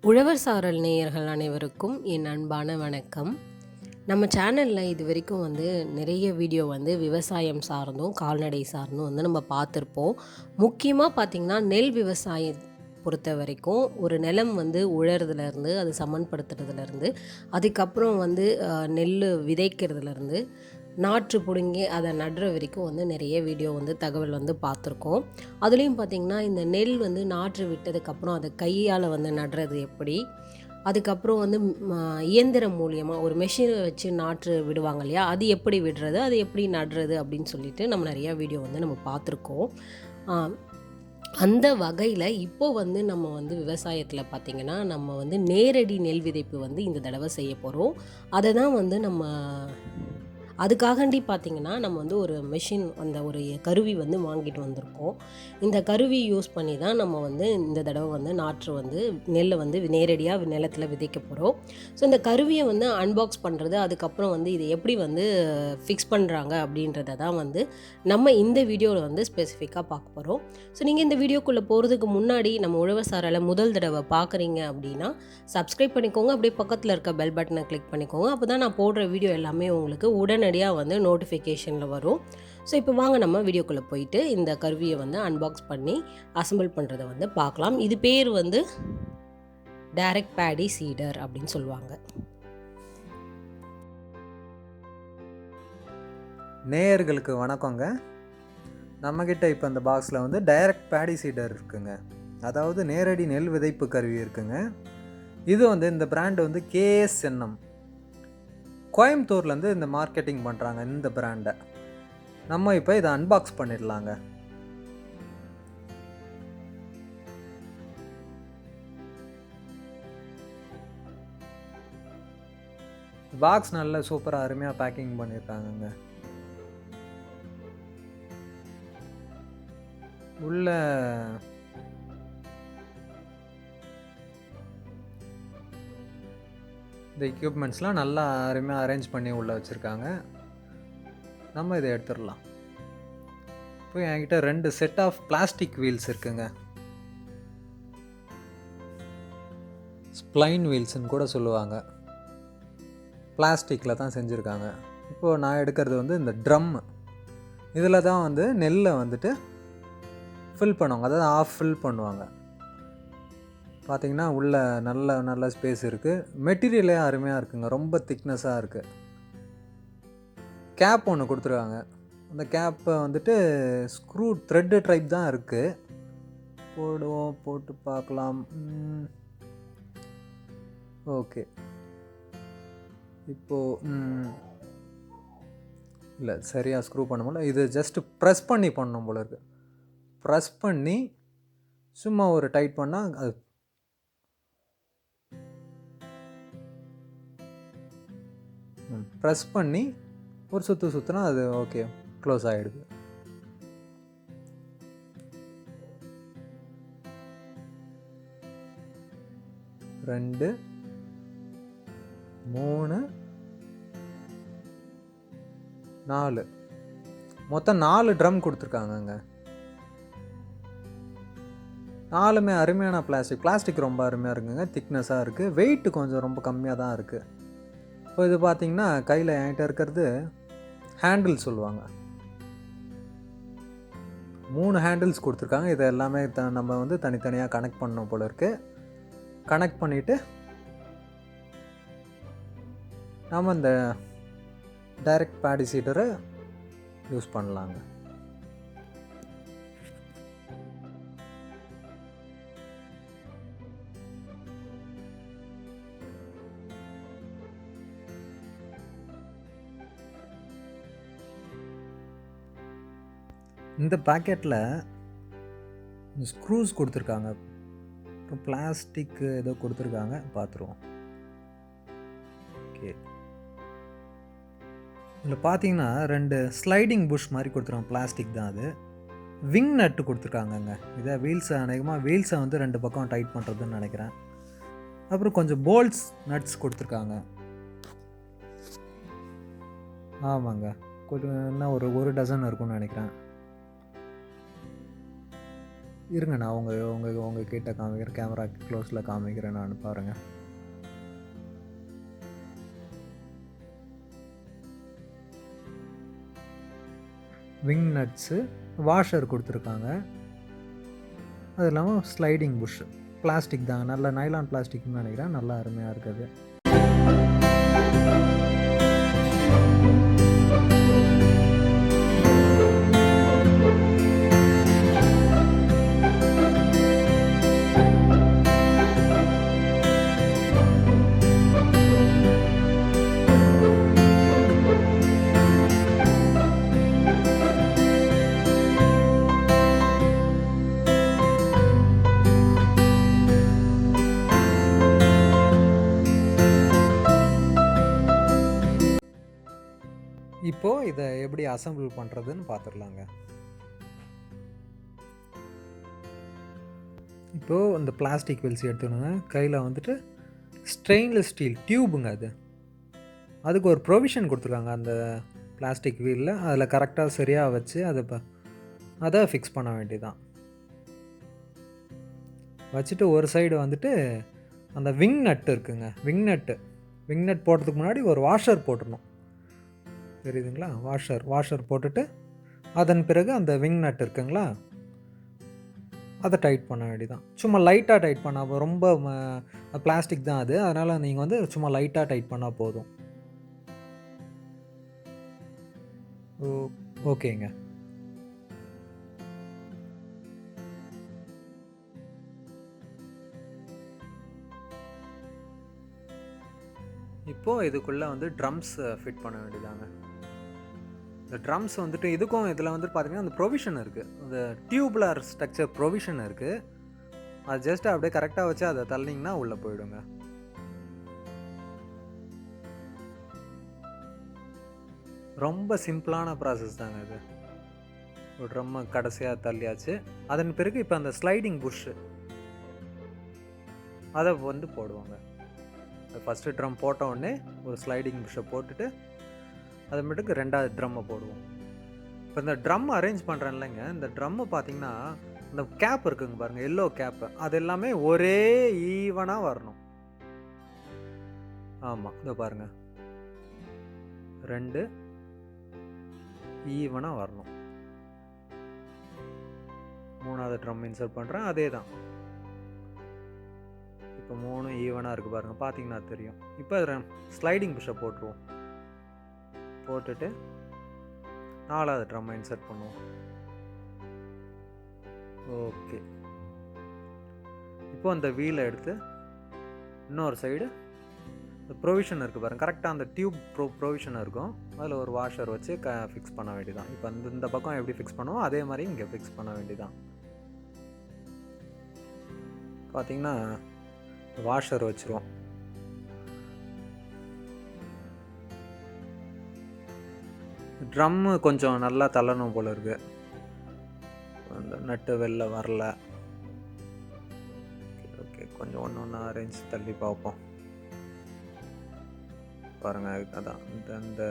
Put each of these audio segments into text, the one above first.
உழவர் சாரல் நேயர்கள் அனைவருக்கும் என் அன்பான வணக்கம். நம்ம சேனலில் இது வரைக்கும் நிறைய வீடியோ விவசாயம் சார்ந்தும் கால்நடை சார்ந்தும் நம்ம பார்த்துருப்போம். முக்கியமாக பார்த்திங்கன்னா நெல் விவசாயம் பொறுத்த வரைக்கும் ஒரு நிலம் உழறதுலேருந்து அது சமன்படுத்துறதுலேருந்து அதுக்கப்புறம் நெல் விதைக்கிறதுலேருந்து நாற்று பிடுங்கி அதை நடுற வரைக்கும் நிறைய வீடியோ தகவல் பார்த்துருக்கோம். அதுலேயும் பார்த்திங்கன்னா இந்த நெல் நாற்று விட்டதுக்கப்புறம் அதை கையால் நடுறது எப்படி, அதுக்கப்புறம் இயந்திரம் மூலியமாக ஒரு மெஷினை வச்சு நாற்று விடுவாங்க இல்லையா, அது எப்படி விடுறது, அது எப்படி நடுறது அப்படின்னு சொல்லிட்டு நம்ம நிறையா வீடியோ நம்ம பார்த்துருக்கோம். அந்த வகையில் இப்போது நம்ம விவசாயத்தில் பார்த்திங்கன்னா நம்ம நேரடி நெல் விதைப்பு இந்த தடவை செய்ய போகிறோம். அதை தான் நம்ம அதுக்காகண்டி பார்த்திங்கன்னா நம்ம ஒரு மெஷின் ஒரு கருவி வாங்கிட்டு வந்திருக்கோம். இந்த கருவி யூஸ் பண்ணி தான் நம்ம இந்த தடவை நாற்று நெல்லை நேரடியாக நிலத்தில் விதைக்க போகிறோம். ஸோ இந்த கருவியை அன்பாக்ஸ் பண்ணுறது, அதுக்கப்புறம் இதை எப்படி ஃபிக்ஸ் பண்ணுறாங்க அப்படின்றத தான் நம்ம இந்த வீடியோவில் ஸ்பெசிஃபிக்காக பார்க்க போகிறோம். ஸோ நீங்கள் இந்த வீடியோக்குள்ளே போகிறதுக்கு முன்னாடி நம்ம உழவர் சாரலை முதல் தடவை பார்க்குறீங்க அப்படின்னா சப்ஸ்கிரைப் பண்ணிக்கோங்க. அப்படியே பக்கத்தில் இருக்க பெல் பட்டனை கிளிக் பண்ணிக்கோங்க. அப்போ தான் நான் போடுற வீடியோ எல்லாமே உங்களுக்கு உடனடியாக நோட்டிஃபிகேஷனில் வரும். ஸோ இப்போ வாங்க நம்ம வீடியோக்குள்ளே போயிட்டு இந்த கருவியை அன்பாக்ஸ் பண்ணி அசம்பிள் பண்ணுறதை பார்க்கலாம். இது பேர் டைரக்ட் பேடி சீடர் அப்படின்னு சொல்லுவாங்க. நேயர்களுக்கு வணக்கங்க. நம்மக்கிட்ட இப்போ இந்த பாக்ஸில் டைரக்ட் பேடி சீடர் இருக்குங்க. அதாவது நேரடி நெல் விதைப்பு கருவி இருக்குங்க. இது இந்த பிராண்டு KSNM கோயம்புத்தூர்லேருந்து இந்த மார்க்கெட்டிங் பண்ணுறாங்க. இந்த பிராண்டை நம்ம இப்போ இதை அன்பாக்ஸ் பண்ணிடலாங்க. பாக்ஸ் நல்ல சூப்பராக அருமையாக பேக்கிங் பண்ணியிருக்காங்கங்க. உள்ள இந்த எக்யூப்மெண்ட்ஸ்லாம் நல்லா அருமையாக அரேஞ்ச் பண்ணி உள்ளே வச்சுருக்காங்க. நம்ம இதை எடுத்துடலாம். இப்போ என்கிட்ட 2 செட் ஆஃப் பிளாஸ்டிக் வீல்ஸ் இருக்குங்க. ஸ்ப்ளைன் வீல்ஸ்ன்னு கூட சொல்லுவாங்க. பிளாஸ்டிக்கில் தான் செஞ்சுருக்காங்க. இப்போது நான் எடுக்கிறது இந்த ட்ரம். இதில் தான் நெல்லை ஃபில் பண்ணுவாங்க. அதாவது ஆஃப் ஃபில் பண்ணுவாங்க. பார்த்திங்கன்னா உள்ளே நல்ல ஸ்பேஸ் இருக்குது. மெட்டீரியலே அருமையாக இருக்குங்க. ரொம்ப திக்னஸாக இருக்குது. கேப் ஒன்று கொடுத்துருக்காங்க. அந்த கேப்பை ஸ்க்ரூ த்ரெட்டு டைப் தான் இருக்குது. போட்டு பார்க்கலாம். ஓகே. இப்போது இல்லை, சரியாக ஸ்க்ரூ பண்ண முடியல. இது ஜஸ்ட்டு ப்ரெஸ் பண்ணி பண்ணணும் போல இருக்குது. ப்ரெஸ் பண்ணி சும்மா ஒரு டைட் பண்ணால் அது ப்ரெஸ் பண்ணி ஒரு சுற்றுனா அது ஓகே க்ளோஸ் ஆகிடுது. ரெண்டு 3 4 மொத்தம் 4 ட்ரம் கொடுத்துருக்காங்கங்க. 4மே அருமையான பிளாஸ்டிக் ரொம்ப அருமையாக இருக்குங்க. திக்னஸாக இருக்குது. வெயிட் கொஞ்சம் ரொம்ப கம்மியாக தான் இருக்குது. இப்போ இது பார்த்திங்கன்னா கையில் என்கிட்ட இருக்கிறது ஹேண்டில் சொல்லுவாங்க. 3 ஹேண்டில்ஸ் கொடுத்துருக்காங்க. இதை எல்லாமே நம்ம தனித்தனியாக கனெக்ட் பண்ணணும் போல இருக்குது. கனெக்ட் பண்ணிவிட்டு நம்ம இந்த டைரக்ட் பேடி சீடரை யூஸ் பண்ணலாங்க. இந்த பேக்கெட்டில் ஸ்க்ரூஸ் கொடுத்துருக்காங்க. அப்புறம் பிளாஸ்டிக் ஏதோ கொடுத்துருக்காங்க, பார்த்துருவோம். ஓகே. இதில் பார்த்தீங்கன்னா 2 ஸ்லைடிங் புஷ் மாதிரி கொடுத்துருக்காங்க. பிளாஸ்டிக் தான் அது. விங் நட்டு கொடுத்துருக்காங்கங்க. இதை வீல்ஸை அநேகமாக வீல்ஸை 2 பக்கம் டைட் பண்ணுறதுன்னு நினைக்கிறேன். அப்புறம் கொஞ்சம் போல்ட்ஸ் நட்ஸ் கொடுத்துருக்காங்க. ஆமாங்க, கொஞ்சம் என்ன ஒரு டசன் இருக்கும்னு நினைக்கிறேன். இருங்க, நான் உங்கள் கிட்ட காமிக்கிறேன், கேமரா க்ளோஸில் காமிக்கிறேன் நான், பாருங்கள். விங் நட்ஸு, வாஷர் கொடுத்துருக்காங்க. அது இல்லாமல் ஸ்லைடிங் புஷ், பிளாஸ்டிக் தாங்க, நல்ல நைலான் பிளாஸ்டிக்னு நினைக்கிறேன், நல்லா அருமையாக இருக்குது. இப்போது இதை எப்படி அசம்பிள் பண்ணுறதுன்னு பார்த்துடலாங்க. இப்போது இந்த பிளாஸ்டிக் வெல்ஸ் எடுத்துக்கணுங்க. கையில் வந்துட்டு ஸ்டெயின்லெஸ் ஸ்டீல் டியூபுங்க அது. அதுக்கு ஒரு ப்ரொவிஷன் கொடுத்துருக்காங்க அந்த பிளாஸ்டிக் வீலில். அதில் கரெக்டாக சரியாக வச்சு அதை ஃபிக்ஸ் பண்ண வேண்டியதான். வச்சுட்டு ஒரு சைடு வந்துட்டு அந்த விங் நட் இருக்குங்க. விங் நட் போடுறதுக்கு முன்னாடி ஒரு வாஷர் போட்டுடணும். தெரியுதுங்களா? வாஷர் போட்டுட்டு அதன் பிறகு அந்த விங் நட் இருக்குங்களா, அதை டைட் பண்ண வேண்டியதான். சும்மா லைட்டாக டைட் பண்ணால், ரொம்ப பிளாஸ்டிக் தான் அது, அதனால் நீங்கள் வந்து சும்மா லைட்டாக டைட் பண்ணால் போதும். ஓகேங்க. இப்போது இதுக்குள்ளே வந்து ட்ரம்ஸ் ஃபிட் பண்ண வேண்டியதாங்க. இந்த ட்ரம்ஸ் வந்துட்டு இதுக்கும் இதில் வந்து பார்த்திங்கன்னா அந்த ப்ரொவிஷன் இருக்குது, அந்த டியூப்லர் ஸ்ட்ரக்சர் ப்ரொவிஷன் இருக்குது. அது ஜஸ்ட் அப்படியே கரெக்டாக வச்சு அதை தள்ளிங்கன்னா உள்ளே போயிடுங்க. ரொம்ப சிம்பிளான ப்ராசஸ் தாங்க இது. ஒரு ட்ரம்மை கடைசியாக தள்ளியாச்சு. அதன் பிறகு இப்போ அந்த ஸ்லைடிங் புஷ்ஷு அதை வந்து போடுவாங்க. ஃபஸ்ட்டு ட்ரம் போட்ட உடனே ஒரு ஸ்லைடிங் புஷ்ஷை போட்டுட்டு அது மட்டுக்கு ரெண்டாவது ட்ரம்மை போடுவோம். இப்போ இந்த ட்ரம் அரேஞ்ச் பண்ணுறேன் இல்லைங்க, இந்த ட்ரம்மை பார்த்தீங்கன்னா இந்த கேப் இருக்குங்க பாருங்கள், எல்லோ கேப்பு, அது எல்லாமே ஒரே ஈவனாக வரணும். ஆமாம், இதோ பாருங்கள், 2 ஈவனாக வரணும். 3வது ட்ரம் இன்சர்ட் பண்ணுறேன், அதே தான். இப்போ 3 ஈவனாக இருக்குது பாருங்கள், பார்த்தீங்கன்னா தெரியும். இப்போ ஸ்லைடிங் புஷ்ஷை போட்டுருவோம். போட்டுட்டு 4வது ட்ரம்மை இன்சர்ட் பண்ணுவோம். ஓகே. இப்போ அந்த வீலை எடுத்து இன்னொரு சைடு ப்ரொவிஷன் இருக்குது பாருங்கள், கரெக்டாக அந்த டியூப் ப்ரொவிஷன் இருக்கும், அதில் ஒரு வாஷர் வச்சு ஃபிக்ஸ் பண்ண வேண்டியதான். இப்போ இந்த பக்கம் எப்படி ஃபிக்ஸ் பண்ணுவோம் அதே மாதிரி இங்கே ஃபிக்ஸ் பண்ண வேண்டியதான். பார்த்தீங்கன்னா வாஷர் வச்சுருவோம். ட்ரம்மு கொஞ்சம் நல்லா தள்ளணும் போல் இருக்குது, அந்த நட்டு வெளில வரல. ஓகே, கொஞ்சம் ஒன்று அரேஞ்ச் தள்ளி பார்ப்போம். பாருங்கள், அதான் இந்த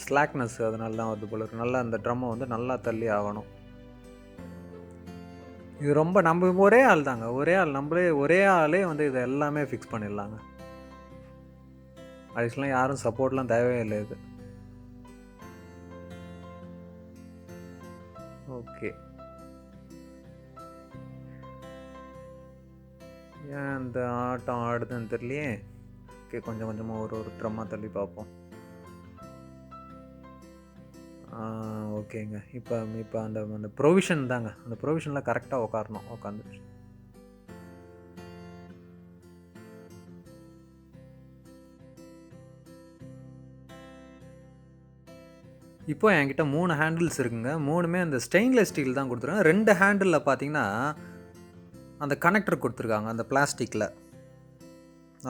ஸ்லாக்னஸ் அதனால தான் வருது போல இருக்குது. நல்லா அந்த ட்ரம்மை வந்து நல்லா தள்ளி ஆகணும். இது ரொம்ப நம்ம ஒரே ஆள் தாங்க, ஒரே ஆளே வந்து இதை எல்லாமே ஃபிக்ஸ் பண்ணிடலாங்க. அதுக்கெலாம் யாரும் சப்போர்ட்லாம் தேவையே இல்லை இது. ஓகே, ஏன் இந்த ஆட்டம் ஆடுதுன்னு தெரியலையே. ஓகே, கொஞ்சம் கொஞ்சமாக ஒரு ட்ரம்மாக தள்ளி பார்ப்போம். ஓகேங்க. இப்போ அந்த ப்ரொவிஷன் தாங்க, அந்த ப்ரொவிஷனில் கரெக்டாக உட்காந்துச்சு. இப்போ என்கிட்ட 3 ஹேண்டில்ஸ் இருக்குங்க. 3மே அந்த ஸ்டெயின்லெஸ் ஸ்டீல் தான் கொடுத்துருக்காங்க. 2 ஹேண்டிலில் பார்த்தீங்கன்னா அந்த கனெக்டர் கொடுத்துருக்காங்க அந்த பிளாஸ்டிக்கில்.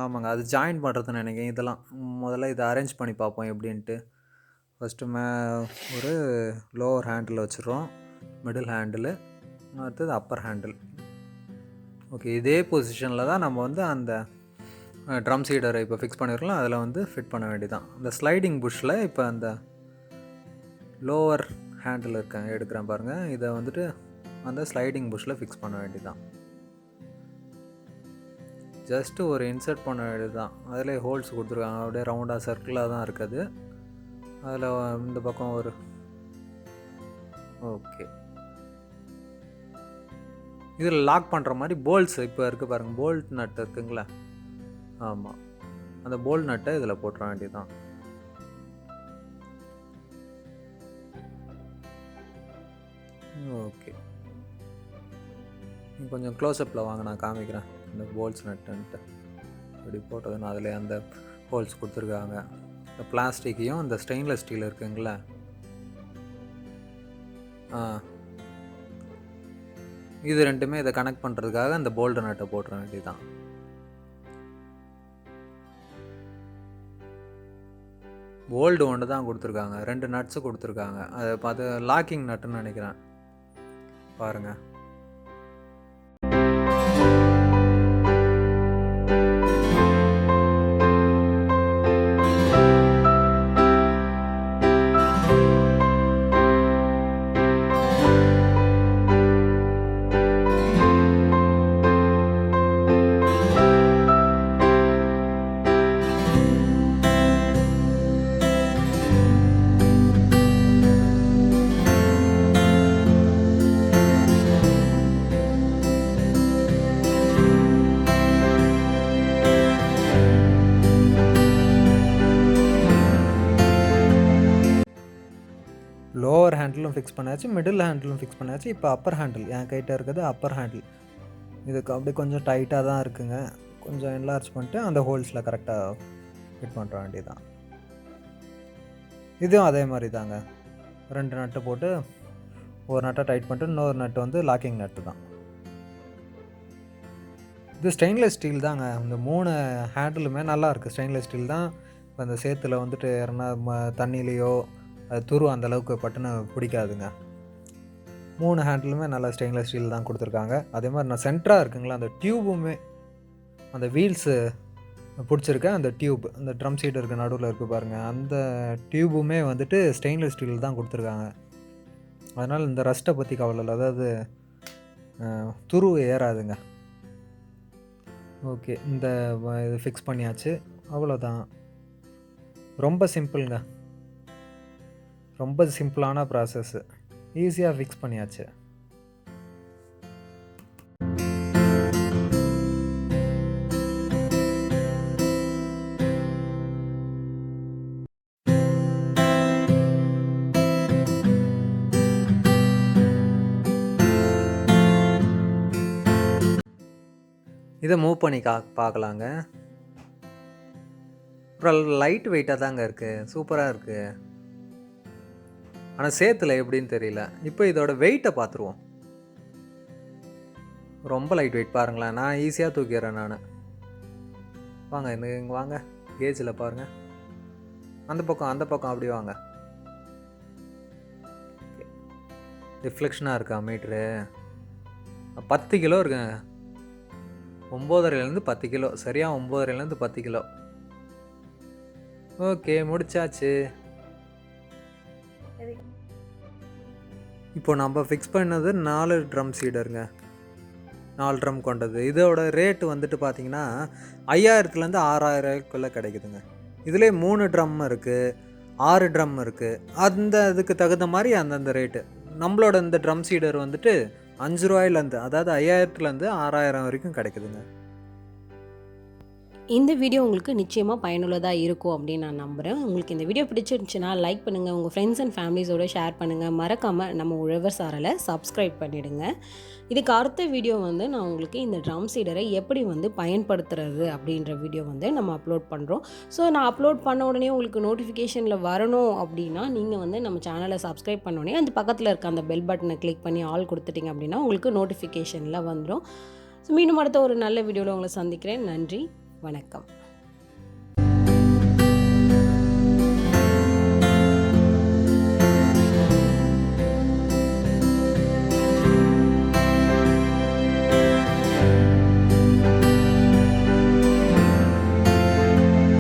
ஆமாங்க, அது ஜாயின் பண்ணுறதுன்னு நினைக்கிறேன். இதெல்லாம் முதல்ல இதை அரேஞ்ச் பண்ணி பார்ப்போம் எப்படின்ட்டு. ஃபஸ்ட்டு ஒரு லோவர் ஹேண்டில் வச்சுருவோம், மிடில் ஹேண்டில், அடுத்தது அப்பர் ஹேண்டில். ஓகே, இதே பொசிஷனில் தான் நம்ம வந்து அந்த ட்ரம் சீடரை இப்போ ஃபிக்ஸ் பண்ணிடலாம். அதில் வந்து ஃபிட் பண்ண வேண்டியதான். அந்த ஸ்லைடிங் புஷ்ஷில் இப்போ அந்த லோவர் ஹேண்டில் எடுக்கிறேன் பாருங்கள். இதை வந்துட்டு அந்த ஸ்லைடிங் புஷ்ஷில் ஃபிக்ஸ் பண்ண வேண்டியதுதான். ஜஸ்ட்டு ஒரு இன்சர்ட் பண்ண வேண்டியது தான். அதிலே ஹோல்ஸ் கொடுத்துருக்காங்க, அப்படியே ரவுண்டாக சர்க்கிளாக தான் இருக்குது. அதில் இந்த பக்கம் ஒரு ஓகே. இதில் லாக் பண்ணுற மாதிரி போல்ட்ஸ் இப்போ இருக்குது பாருங்கள், போல்ட் நட்டு இருக்குங்களா? ஆமாம், அந்த போல்ட் நட்டை இதில் போட்டுற வேண்டியதுதான். ஓகே, கொஞ்சம் க்ளோஸ்அப்பில் வாங்க, நான் காமிக்கிறேன் இந்த போல்ட்ஸ் நட்டுன்ட்டு. இப்படி போட்டதுன்னா அதில் அந்த ஹோல்ஸ் கொடுத்துருக்காங்க. இந்த பிளாஸ்டிக்கையும் இந்த ஸ்டெயின்லெஸ் ஸ்டீல் இருக்குங்களா, இது ரெண்டுமே இதை கனெக்ட் பண்ணுறதுக்காக அந்த போல்ட் நட்டை போட்டுற வேண்டியதுதான். போல்டு ஒன்று தான் கொடுத்துருக்காங்க, 2 நட்ஸு கொடுத்துருக்காங்க. அதை பார்த்து லாக்கிங் நட்டுன்னு நினைக்கிறேன், பாருங்கள். லோவர் ஹேண்டிலும் ஃபிக்ஸ் பண்ணாச்சு, மிடில் ஹேண்டிலும் ஃபிக்ஸ் பண்ணாச்சு. இப்போ அப்பர் ஹேண்டில் என் கைட்ட இருக்குது, அப்பர் ஹேண்டில். இதுக்கு அப்படியே கொஞ்சம் டைட்டாக தான் இருக்குங்க, கொஞ்சம் என்லார்ஜ் பண்ணிட்டு அந்த ஹோல்ஸில் கரெக்டாக ஃபிட் பண்ணுற வேண்டியதுதான். இதுவும் அதே மாதிரி தாங்க, 2 நட்டு போட்டு ஒரு நட்டை டைட் பண்ணிட்டு இன்னொரு நட்டு வந்து லாக்கிங் நட்டு தான். இது ஸ்டெயின்லெஸ் ஸ்டீல் தாங்க. இந்த 3 ஹேண்டிலுமே நல்லா இருக்குது, ஸ்டெயின்லெஸ் ஸ்டீல் தான். இப்போ அந்த சேத்துல வந்துட்டு யாருன்னா தண்ணியிலையோ அது துரு அந்தளவுக்கு பட்டுன்னு பிடிக்காதுங்க. 3 ஹேண்டிலுமே நல்லா ஸ்டெயின்லெஸ் ஸ்டீல் தான் கொடுத்துருக்காங்க. அதே மாதிரி நான் சென்டராக இருக்குங்களா, அந்த டியூபுமே அந்த வீல்ஸு பிடிச்சிருக்கேன். அந்த டியூப், அந்த ட்ரம் சீட் இருக்குது நடுவில் இருக்குது பாருங்கள், அந்த டியூபுமே வந்துட்டு ஸ்டெயின்லெஸ் ஸ்டீல் தான் கொடுத்துருக்காங்க. அதனால் இந்த ரஸ்ட்டை பற்றி கவலை இல்லை, அதாவது துரு ஏறாதுங்க. ஓகே, இந்த இது ஃபிக்ஸ் பண்ணியாச்சு, அவ்வளோதான். ரொம்ப சிம்பிளுங்க, ரொம்ப சிம்பிளான ப்ராசஸ்ஸு, ஈஸியாக ஃபிக்ஸ் பண்ணியாச்சு. இதை மூவ் பண்ணி பார்க்கலாங்க. அப்புறம் லைட் வெயிட்டாக தாங்க இருக்குது, சூப்பராக இருக்குது. ஆனால் சேத்துல எப்படின்னு தெரியல. இப்போ இதோட வெயிட்டை பார்த்துருவோம். ரொம்ப லைட் வெயிட் பாருங்களேன், நான் ஈஸியாக தூக்கிடுறேன் நான். வாங்க இங்கே வாங்க, கேஜில் பாருங்கள், அந்த பக்கம் அப்படி வாங்க. ரிஃப்ளெக்ஷனாக இருக்கா மீட்ரு? 10 கிலோ இருக்குங்க, 9.5லேருந்து 10 கிலோ, சரியாக 9.5லேருந்து 10 கிலோ. ஓகே, முடிச்சாச்சு. இப்போ நம்ம ஃபிக்ஸ் பண்ணது 4 ட்ரம் சீடருங்க, 4 ட்ரம் கொண்டது. இதோட ரேட்டு வந்துட்டு பார்த்தீங்கன்னா 5000லேருந்து 6000 கிடைக்குதுங்க. இதிலே 3 ட்ரம் இருக்குது, 6 ட்ரம் இருக்குது. அந்த இதுக்கு தகுந்த மாதிரி அந்தந்த ரேட்டு. நம்மளோட இந்த ட்ரம் சீடர் வந்துட்டு 5 ரூபாயிலேருந்து, அதாவது 5000லேருந்து 6000 வரைக்கும் கிடைக்குதுங்க. இந்த வீடியோ உங்களுக்கு நிச்சயமாக பயனுள்ளதாக இருக்கும் அப்படின்னு நான் நம்புகிறேன். உங்களுக்கு இந்த வீடியோ பிடிச்சிருந்துச்சுன்னா லைக் பண்ணுங்கள், உங்கள் ஃப்ரெண்ட்ஸ் அண்ட் ஃபேமிலிஸோடு ஷேர் பண்ணுங்கள். மறக்காமல் நம்ம உழவர் சாரலை சப்ஸ்கிரைப் பண்ணிவிடுங்க. இதுக்கு அடுத்த வீடியோ வந்து நான் உங்களுக்கு இந்த ட்ரம் சீடரை எப்படி வந்து பயன்படுத்துறது அப்படின்ற வீடியோ வந்து நம்ம அப்லோட் பண்ணுறோம். ஸோ நான் அப்லோட் பண்ண உடனே உங்களுக்கு நோட்டிஃபிகேஷனில் வரணும் அப்படின்னா நீங்கள் வந்து நம்ம சேனலை சப்ஸ்கிரைப் பண்ண உடனே அந்த பக்கத்தில் இருக்க அந்த பெல் பட்டனை கிளிக் பண்ணி ஆல் கொடுத்துட்டிங்க அப்படின்னா உங்களுக்கு நோட்டிஃபிகேஷனில் வந்துடும். ஸோ மீண்டும் அடுத்த ஒரு நல்ல வீடியோவில் உங்களை சந்திக்கிறேன். நன்றி, வணக்கம்.